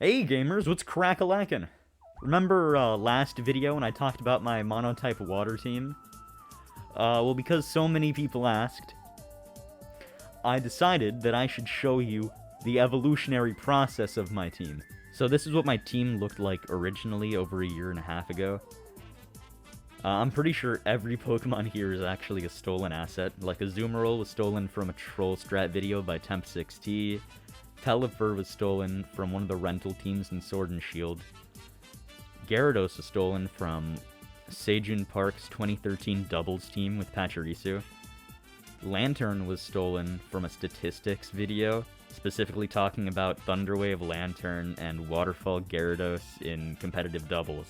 Hey gamers, what's crack-a-lackin'? Remember last video when I talked about my monotype water team? Well, because so many people asked, I decided that I should show you the evolutionary process of my team. So this is what my team looked like originally over a year and a half ago. I'm pretty sure every Pokemon here is actually a stolen asset. Like Azumarill was stolen from a troll strat video by Temp6T. Pelipper was stolen from one of the rental teams in Sword and Shield. Gyarados was stolen from Sejun Park's 2013 doubles team with Pachirisu. Lantern was stolen from a statistics video, specifically talking about Thunderwave Lantern and Waterfall Gyarados in competitive doubles.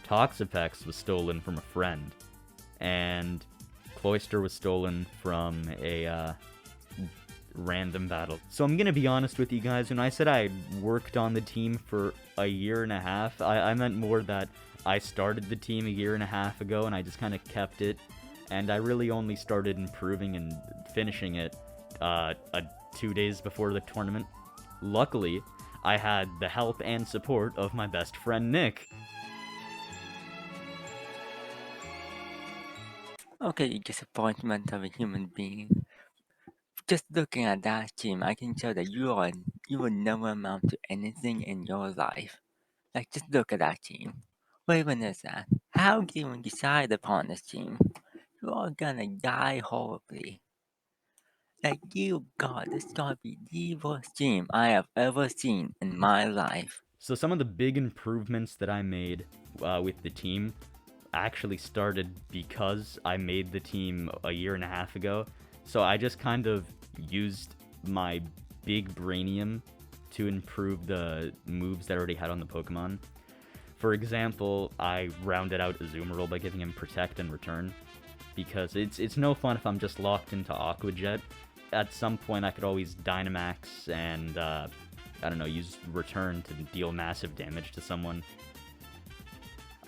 Toxapex was stolen from a friend, and Cloyster was stolen from a random battle. So I'm gonna be honest with you guys, when I said I worked on the team for a year and a half, I meant more that I started the team a year and a half ago and I just kind of kept it, and I really only started improving and finishing it 2 days before the tournament. Luckily, I had the help and support of my best friend Nick. Okay, disappointment of a human being. Just looking at that team, I can tell that you will never amount to anything in your life. Like, just look at that team. What even is that? How can you even decide upon this team? You're all gonna die horribly. Like, God, this gotta be the worst team I have ever seen in my life. So some of the big improvements that I made with the team actually started because I made the team a year and a half ago. So I just kind of used my big brainium to improve the moves that I already had on the Pokemon. For example, I rounded out Azumarill by giving him Protect and Return, because it's no fun if I'm just locked into Aqua Jet. At some point I could always Dynamax and, I don't know, use Return to deal massive damage to someone.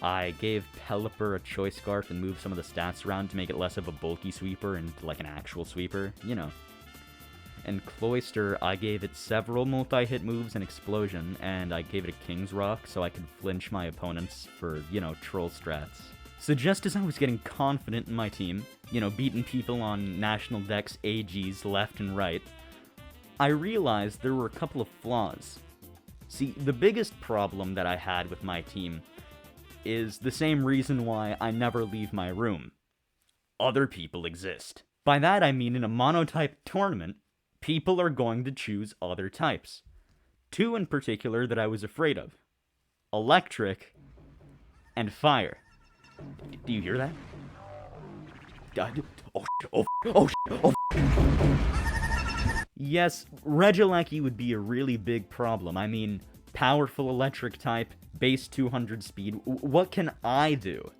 I gave Pelipper a Choice Scarf and moved some of the stats around to make it less of a bulky sweeper and like an actual sweeper, you know. And Cloyster, I gave it several multi-hit moves and Explosion, and I gave it a King's Rock so I could flinch my opponents for, you know, troll strats. So just as I was getting confident in my team, you know, beating people on National Dex AGs left and right, I realized there were a couple of flaws. See, the biggest problem that I had with my team is the same reason why I never leave my room. Other people exist. By that I mean in a monotype tournament, people are going to choose other types. Two in particular that I was afraid of. Electric and Fire. Do you hear that? Yes, Regieleki would be a really big problem. I mean, powerful electric type, base 200 speed, what can I do?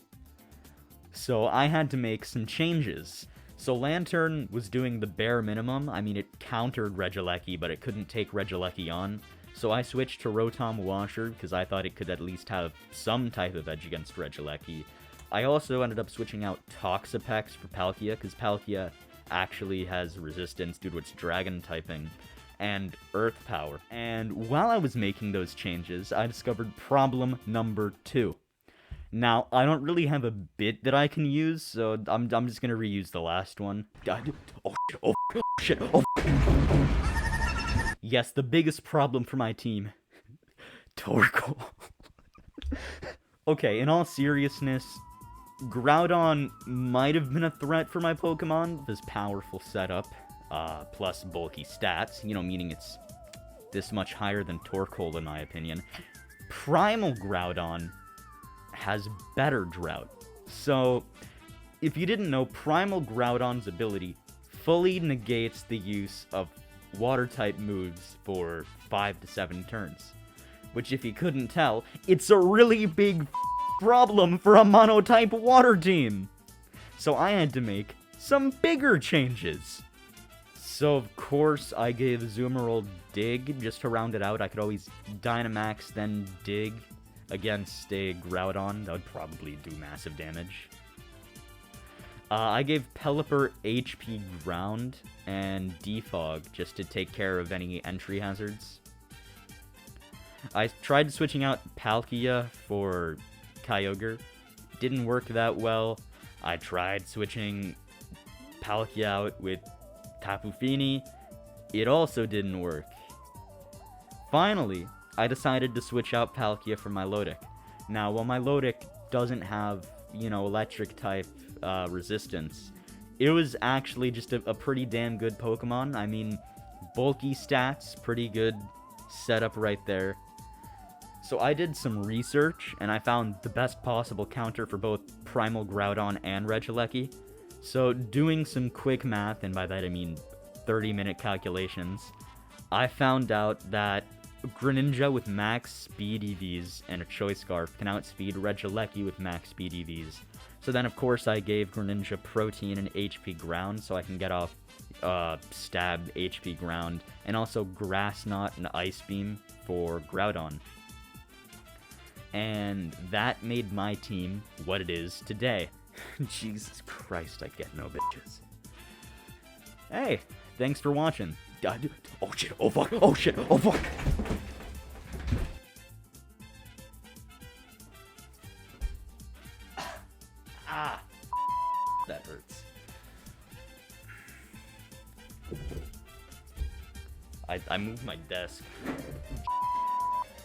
So I had to make some changes. So Lantern was doing the bare minimum. I mean, it countered Regieleki, but it couldn't take Regieleki on. So I switched to Rotom Washer, because I thought it could at least have some type of edge against Regieleki. I also ended up switching out Toxapex for Palkia, because Palkia actually has resistance due to its dragon typing, and Earth Power. And while I was making those changes, I discovered problem number 2. Now, I don't really have a bit that I can use, so I'm just gonna reuse the last one. Oh shit. Yes, the biggest problem for my team. Torkoal. Okay, in all seriousness, Groudon might have been a threat for my Pokemon, this powerful setup, plus bulky stats, you know, meaning it's this much higher than Torkoal in my opinion. Primal Groudon has better Drought. So, if you didn't know, Primal Groudon's ability fully negates the use of Water-type moves for 5 to 7 turns. Which, if you couldn't tell, it's a really big problem for a monotype water team. So I had to make some bigger changes. So of course I gave Azumarill Dig just to round it out. I could always Dynamax then Dig against a Groudon. That would probably do massive damage. I gave Pelipper HP Ground and Defog just to take care of any entry hazards. I tried switching out Palkia for Kyogre. Didn't work that well. I tried switching Palkia out with Tapu Fini. It also didn't work. Finally, I decided to switch out Palkia for my Milotic. Now, while my Milotic doesn't have, electric type resistance, it was actually just a pretty damn good Pokemon. I mean, bulky stats, pretty good setup right there. So I did some research, and I found the best possible counter for both Primal Groudon and Regieleki. So doing some quick math, and by that I mean 30-minute calculations, I found out that Greninja with max speed EVs and a Choice Scarf can outspeed Regieleki with max speed EVs. So then, of course, I gave Greninja Protein and HP Ground so I can get off Stab, HP Ground, and also Grass Knot and Ice Beam for Groudon. And that made my team what it is today. Jesus Christ, I get no bitches. Hey, thanks for watching. Oh shit, oh fuck, oh shit, oh fuck! Ah! That hurts. I moved my desk.